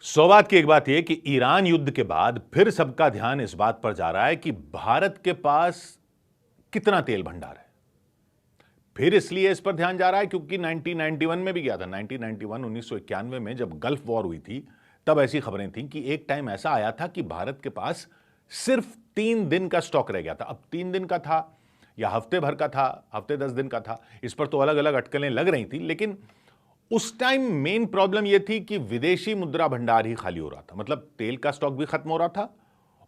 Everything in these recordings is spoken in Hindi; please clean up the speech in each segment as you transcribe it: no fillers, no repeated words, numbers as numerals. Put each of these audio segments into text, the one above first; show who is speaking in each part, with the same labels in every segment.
Speaker 1: सौभाग्य की एक बात यह कि ईरान युद्ध के बाद फिर सबका ध्यान इस बात पर जा रहा है कि भारत के पास कितना तेल भंडार है। फिर इसलिए इस पर ध्यान जा रहा है क्योंकि 1991 में भी गया था। 1991 में जब गल्फ वॉर हुई थी तब ऐसी खबरें थीं कि एक टाइम ऐसा आया था कि भारत के पास सिर्फ 3 दिन का स्टॉक रह गया था। अब 3 दिन का था या हफ्ते भर का था, हफ्ते 10 दिन का था, इस पर तो अलग अलग अटकलें लग रही थी। लेकिन उस टाइम मेन प्रॉब्लम यह थी कि विदेशी मुद्रा भंडार ही खाली हो रहा था। मतलब तेल का स्टॉक भी खत्म हो रहा था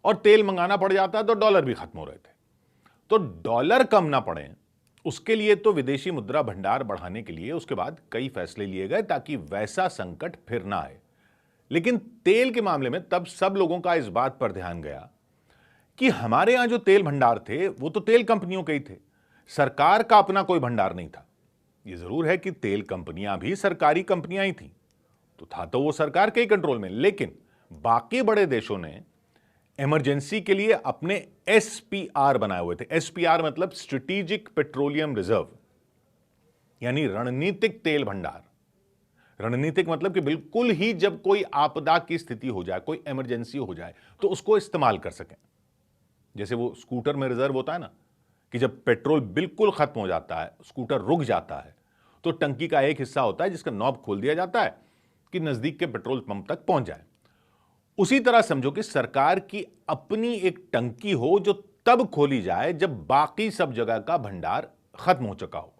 Speaker 1: और तेल मंगाना पड़ जाता तो डॉलर भी खत्म हो रहे थे। तो डॉलर कम ना पड़े उसके लिए तो विदेशी मुद्रा भंडार बढ़ाने के लिए उसके बाद कई फैसले लिए गए ताकि वैसा संकट फिर ना आए। लेकिन तेल के मामले में तब सब लोगों का इस बात पर ध्यान गया कि हमारे यहां जो तेल भंडार थे वो तो तेल कंपनियों के ही थे, सरकार का अपना कोई भंडार नहीं था। ये जरूर है कि तेल कंपनियां भी सरकारी कंपनियां ही थीं, तो था तो वो सरकार के ही कंट्रोल में। लेकिन बाकी बड़े देशों ने इमरजेंसी के लिए अपने एसपीआर बनाए हुए थे। एसपीआर मतलब स्ट्रेटेजिक पेट्रोलियम रिजर्व, यानी रणनीतिक तेल भंडार। रणनीतिक मतलब कि बिल्कुल ही जब कोई आपदा की स्थिति हो जाए, कोई इमरजेंसी हो जाए तो उसको इस्तेमाल कर सकें। जैसे वो स्कूटर में रिजर्व होता है ना, कि जब पेट्रोल बिल्कुल खत्म हो जाता है, स्कूटर रुक जाता है, तो टंकी का एक हिस्सा होता है जिसका नॉब खोल दिया जाता है कि नजदीक के पेट्रोल पंप तक पहुंच जाए। उसी तरह समझो कि सरकार की अपनी एक टंकी हो जो तब खोली जाए जब बाकी सब जगह का भंडार खत्म हो चुका हो,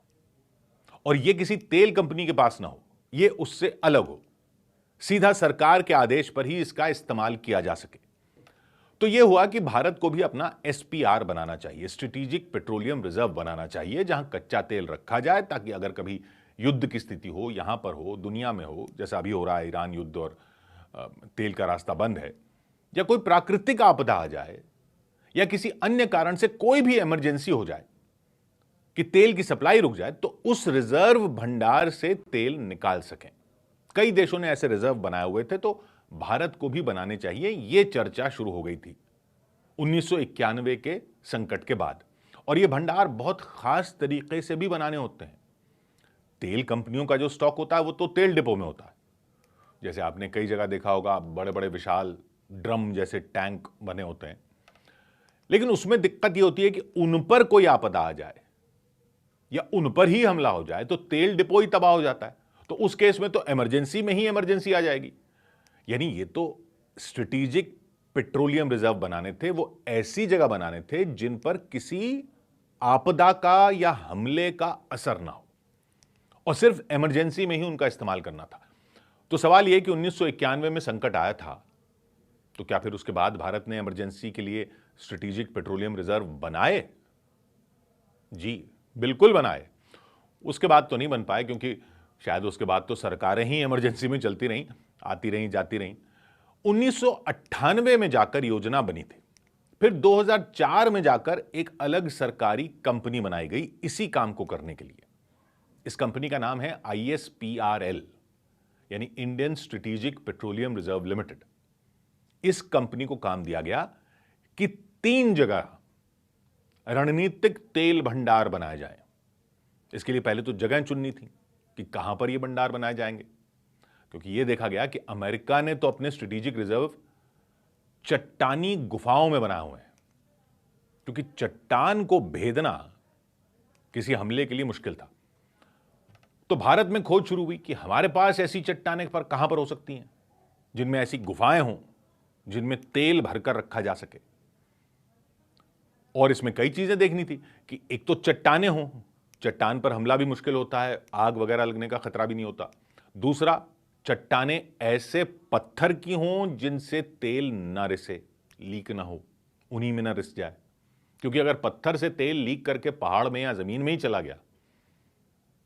Speaker 1: और यह किसी तेल कंपनी के पास ना हो, यह उससे अलग हो, सीधा सरकार के आदेश पर ही इसका इस्तेमाल किया जा सके। तो यह हुआ कि भारत को भी अपना एसपीआर बनाना चाहिए, स्ट्रेटेजिक पेट्रोलियम रिजर्व बनाना चाहिए, जहां कच्चा तेल रखा जाए ताकि अगर कभी युद्ध की स्थिति हो, यहां पर हो, दुनिया में हो, जैसा अभी हो रहा है ईरान युद्ध और तेल का रास्ता बंद है, या कोई प्राकृतिक आपदा आ जाए या किसी अन्य कारण से कोई भी इमरजेंसी हो जाए कि तेल की सप्लाई रुक जाए, तो उस रिजर्व भंडार से तेल निकाल सकें। कई देशों ने ऐसे रिजर्व बनाए हुए थे, तो भारत को भी बनाने चाहिए। यह चर्चा शुरू हो गई थी 1991 के संकट के बाद। और यह भंडार बहुत खास तरीके से भी बनाने होते हैं। तेल कंपनियों का जो स्टॉक होता है वो तो तेल डिपो में होता है। जैसे आपने कई जगह देखा होगा, बड़े बड़े विशाल ड्रम जैसे टैंक बने होते हैं। लेकिन उसमें दिक्कत यह होती है कि उन पर कोई आपदा आ जाए या उन पर ही हमला हो जाए तो तेल डिपो ही तबाह हो जाता है। तो उस केस में तो इमरजेंसी में ही इमरजेंसी आ जाएगी। यानी ये तो स्ट्रेटेजिक पेट्रोलियम रिजर्व बनाने थे, वो ऐसी जगह बनाने थे जिन पर किसी आपदा का या हमले का असर ना हो, और सिर्फ इमरजेंसी में ही उनका इस्तेमाल करना था। तो सवाल यह कि 1991 में संकट आया था, तो क्या फिर उसके बाद भारत ने इमरजेंसी के लिए स्ट्रेटेजिक पेट्रोलियम रिजर्व बनाए? जी बिल्कुल बनाए। उसके बाद तो नहीं बन पाए, क्योंकि शायद उसके बाद तो सरकारें ही इमरजेंसी में चलती रहीं, आती रहीं, जाती रहीं। 1998 में जाकर योजना बनी थी। फिर 2004 में जाकर एक अलग सरकारी कंपनी बनाई गई इसी काम को करने के लिए। इस कंपनी का नाम है ISPRL, यानी Indian strategic petroleum reserve limited. इस कंपनी को काम दिया गया कि 3 जगह रणनीतिक तेल भंडार बनाए जाएं। इसके लिए पहले तो जगह चुननी थी कि कहां पर यह भंडार बनाए जाएंगे, क्योंकि यह देखा गया कि अमेरिका ने तो अपने स्ट्रेटेजिक रिजर्व चट्टानी गुफाओं में बनाए हुए हैं, क्योंकि चट्टान को भेदना किसी हमले के लिए मुश्किल था। तो भारत में खोज शुरू हुई कि हमारे पास ऐसी चट्टानें पर कहां पर हो सकती हैं जिनमें ऐसी गुफाएं हों जिनमें तेल भरकर रखा जा सके। और इसमें कई चीजें देखनी थी कि एक तो चट्टानें हों, चट्टान पर हमला भी मुश्किल होता है, आग वगैरह लगने का खतरा भी नहीं होता। दूसरा, चट्टानें ऐसे पत्थर की हों जिनसे तेल ना रिसे, लीक ना हो, उन्हीं में ना रिस जाए, क्योंकि अगर पत्थर से तेल लीक करके पहाड़ में या जमीन में ही चला गया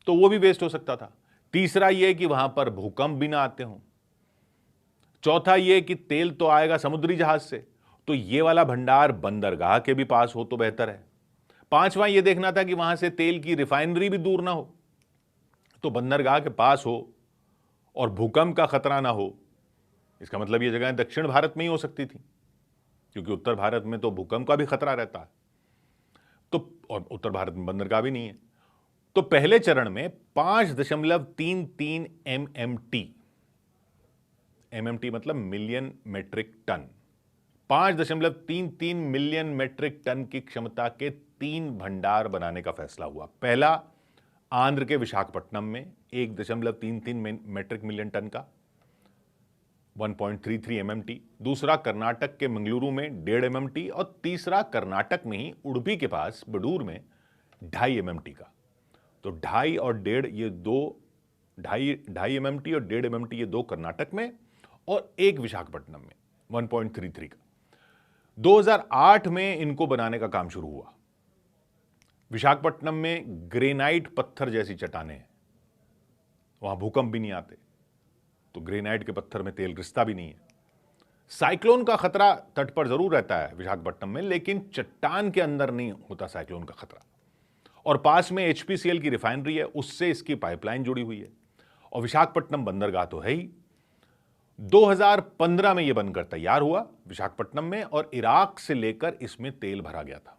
Speaker 1: तो वो भी वेस्ट हो सकता था। तीसरा यह कि वहां पर भूकंप भी ना आते हों। चौथा यह कि तेल तो आएगा समुद्री जहाज से, तो ये वाला भंडार बंदरगाह के भी पास हो तो बेहतर है। पांचवा यह देखना था कि वहां से तेल की रिफाइनरी भी दूर ना हो, तो बंदरगाह के पास हो और भूकंप का खतरा ना हो। इसका मतलब यह जगह दक्षिण भारत में ही हो सकती थी, क्योंकि उत्तर भारत में तो भूकंप का भी खतरा रहता है, तो और उत्तर भारत में बंदरगाह भी नहीं है। तो पहले चरण में 5.33 MMT MMT मतलब million metric ton. 5.33 million metric ton की क्षमता के 3 भंडार बनाने का फैसला हुआ। पहला आंध्र के विशाखापट्टनम में 1.33 मेट्रिक मिलियन टन का 1.33 MMT, दूसरा कर्नाटक के मंगलुरु में 1.5 MMT और तीसरा कर्नाटक में ही उडुपी के पास बडूर में 2.5 MMT का। तो 2.5 और 1.5 ये दो 2.5 MMT और 1.5 MMT ये दो कर्नाटक में और एक विशाखापट्टनम में 1.33 का। 2008 में इनको बनाने का काम शुरू हुआ। विशाखापट्टनम में ग्रेनाइट पत्थर जैसी चट्टानें हैं, वहां भूकंप भी नहीं आते, तो ग्रेनाइट के पत्थर में तेल रिसता भी नहीं है। साइक्लोन का खतरा तट पर जरूर रहता है विशाखापट्टनम में, लेकिन चट्टान के अंदर नहीं होता साइक्लोन का खतरा। और पास में HPCL की रिफाइनरी है, उससे इसकी पाइपलाइन जुड़ी हुई है और विशाखापट्टनम बंदरगाह तो है ही। 2015 में यह बनकर तैयार हुआ विशाखापट्टनम में और इराक से लेकर इसमें तेल भरा गया था।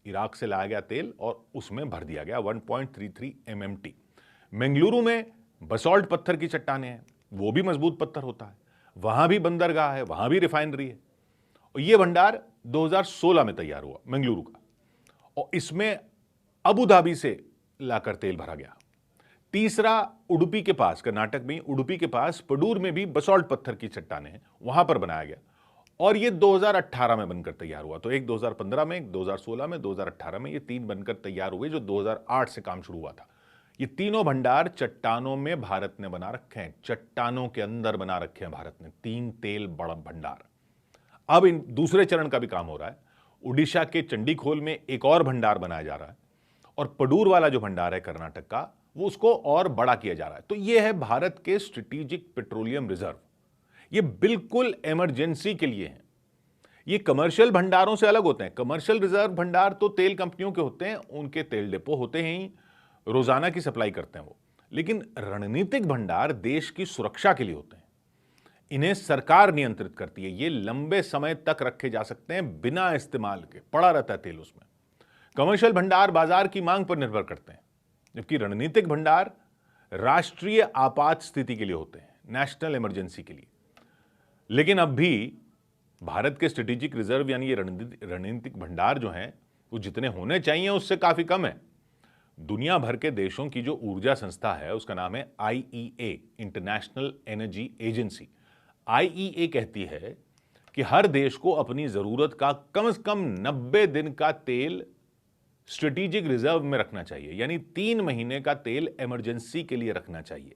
Speaker 1: इराक से लाया गया तेल और उसमें भर दिया गया 1.33 MMT। बेंगलुरु में बसॉल्ट पत्थर की चट्टानें हैं, वो भी मजबूत पत्थर होता है, वहां भी बंदरगाह है, वहां भी रिफाइनरी है। और यह भंडार 2016 में तैयार हुआ बेंगलुरु का, और इसमें अबू धाबी से लाकर तेल भरा गया। तीसरा उडुपी के पास, कर्नाटक में उडुपी के पास पडूर में भी बसॉल्ट पत्थर की चट्टानें हैं, वहां पर बनाया गया और यह 2018 में बनकर तैयार हुआ। तो एक 2015 में, एक 2016 में, 2018 में ये 3 बनकर तैयार हुए जो 2008 से काम शुरू हुआ था। ये तीनों भंडार चट्टानों में भारत ने बना रखे हैं, चट्टानों के अंदर बना रखे हैं भारत ने 3 तेल बड़ा भंडार। अब इन दूसरे चरण का भी काम हो रहा है। उड़ीसा के चंडीखोल में एक और भंडार बनाया जा रहा है और पडूर वाला जो भंडार है कर्नाटक का, वो उसको और बड़ा किया जा रहा है। तो ये है भारत के स्ट्रेटेजिक पेट्रोलियम रिजर्व। ये बिल्कुल इमरजेंसी के लिए है। ये कमर्शियल भंडारों से अलग होते हैं। कमर्शियल रिजर्व भंडार तो तेल कंपनियों के होते हैं, उनके तेल डिपो होते हैं ही, रोजाना की सप्लाई करते हैं वो। लेकिन रणनीतिक भंडार देश की सुरक्षा के लिए होते हैं। इन्हें सरकार नियंत्रित करती है। ये लंबे समय तक रखे जा सकते हैं बिना इस्तेमाल के, पड़ा रहता है तेल उसमें। कमर्शियल भंडार बाजार की मांग पर निर्भर करते हैं, जबकि रणनीतिक भंडार राष्ट्रीय आपात स्थिति के लिए होते हैं, नेशनल इमरजेंसी के लिए। लेकिन अब भी भारत के स्ट्रेटेजिक रिजर्व यानी ये रणनीतिक भंडार जो हैं, वो जितने होने चाहिए उससे काफी कम है। दुनिया भर के देशों की जो ऊर्जा संस्था है उसका नाम है IEA, international energy agency. IEA कहती है कि हर देश को अपनी जरूरत का कम से कम 90 दिन का तेल स्ट्रेटेजिक रिजर्व में रखना चाहिए, यानी 3 महीने का तेल इमरजेंसी के लिए रखना चाहिए।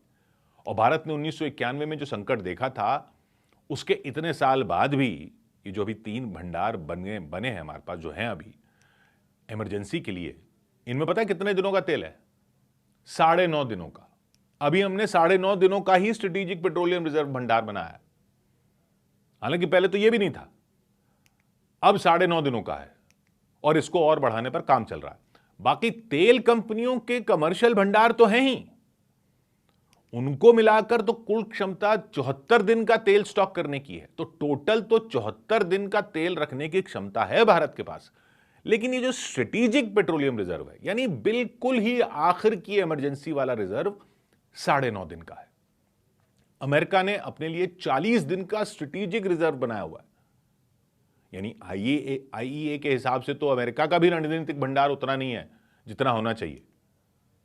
Speaker 1: और भारत ने 1991 में जो संकट देखा था, उसके इतने साल बाद भी ये जो अभी 3 भंडार बने हैं हमारे पास, जो हैं अभी इमरजेंसी के लिए, इनमें पता है कितने दिनों का तेल है? 9.5 दिनों का। अभी हमने 9.5 दिनों का ही स्ट्रेटेजिक पेट्रोलियम रिजर्व भंडार बनाया है। हालांकि पहले तो यह भी नहीं था, अब 9.5 दिनों का है और इसको और बढ़ाने पर काम चल रहा है। बाकी तेल कंपनियों के कमर्शियल भंडार तो हैं ही, उनको मिलाकर तो कुल क्षमता 74 दिन का तेल स्टॉक करने की है। तो टोटल तो 74 दिन का तेल रखने की क्षमता है भारत के पास। लेकिन ये जो स्ट्रेटेजिक पेट्रोलियम रिजर्व है, यानी बिल्कुल ही आखिर की इमरजेंसी वाला रिजर्व, 9.5 दिन का है। अमेरिका ने अपने लिए 40 दिन का स्ट्रेटेजिक रिजर्व बनाया हुआ है। यानी IEA के हिसाब से तो अमेरिका का भी रणनीतिक भंडार उतना नहीं है जितना होना चाहिए।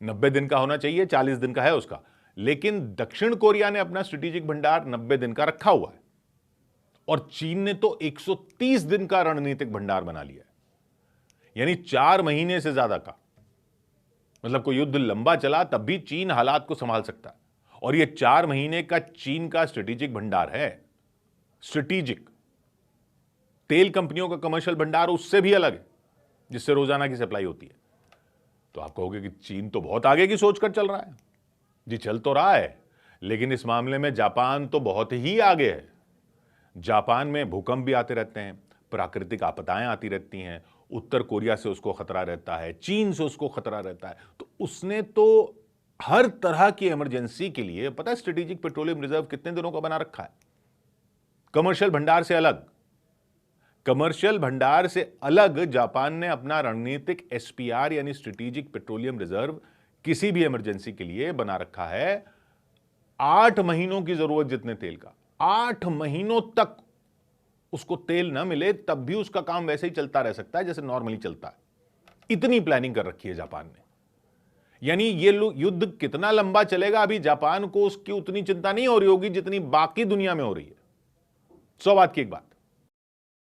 Speaker 1: 90 दिन का होना चाहिए, 40 दिन का है उसका। लेकिन दक्षिण कोरिया ने अपना स्ट्रेटेजिक भंडार 90 दिन का रखा हुआ है और चीन ने तो 130 दिन का रणनीतिक भंडार बना लिया है, यानी 4 महीने से ज्यादा का। मतलब कोई युद्ध लंबा चला तब भी चीन हालात को संभाल सकता है, और यह 4 महीने का चीन का स्ट्रेटेजिक भंडार है। स्ट्रेटेजिक तेल कंपनियों का कमर्शियल भंडार उससे भी अलग है, जिससे रोजाना की सप्लाई होती है। तो आप कहोगे कि चीन तो बहुत आगे की सोचकर चल रहा है। जी, चल तो रहा है, लेकिन इस मामले में जापान तो बहुत ही आगे है। जापान में भूकंप भी आते रहते हैं, प्राकृतिक आपदाएं आती रहती हैं, उत्तर कोरिया से उसको खतरा रहता है, चीन से उसको खतरा रहता है। तो उसने तो हर तरह की इमरजेंसी के लिए, पता है स्ट्रेटेजिक पेट्रोलियम रिजर्व कितने दिनों का बना रखा है? कमर्शियल भंडार से अलग, कमर्शियल भंडार से अलग जापान ने अपना रणनीतिक SPR यानी स्ट्रेटेजिक पेट्रोलियम रिजर्व किसी भी इमरजेंसी के लिए बना रखा है 8 महीनों की जरूरत जितने तेल का। 8 महीनों तक उसको तेल ना मिले तब भी उसका काम वैसे ही चलता रह सकता है जैसे नॉर्मली चलता है। इतनी प्लानिंग कर रखी है जापान ने। यानी ये युद्ध कितना लंबा चलेगा अभी जापान को उसकी उतनी चिंता नहीं हो रही होगी जितनी बाकी दुनिया में हो रही है। 100 बात की एक बात,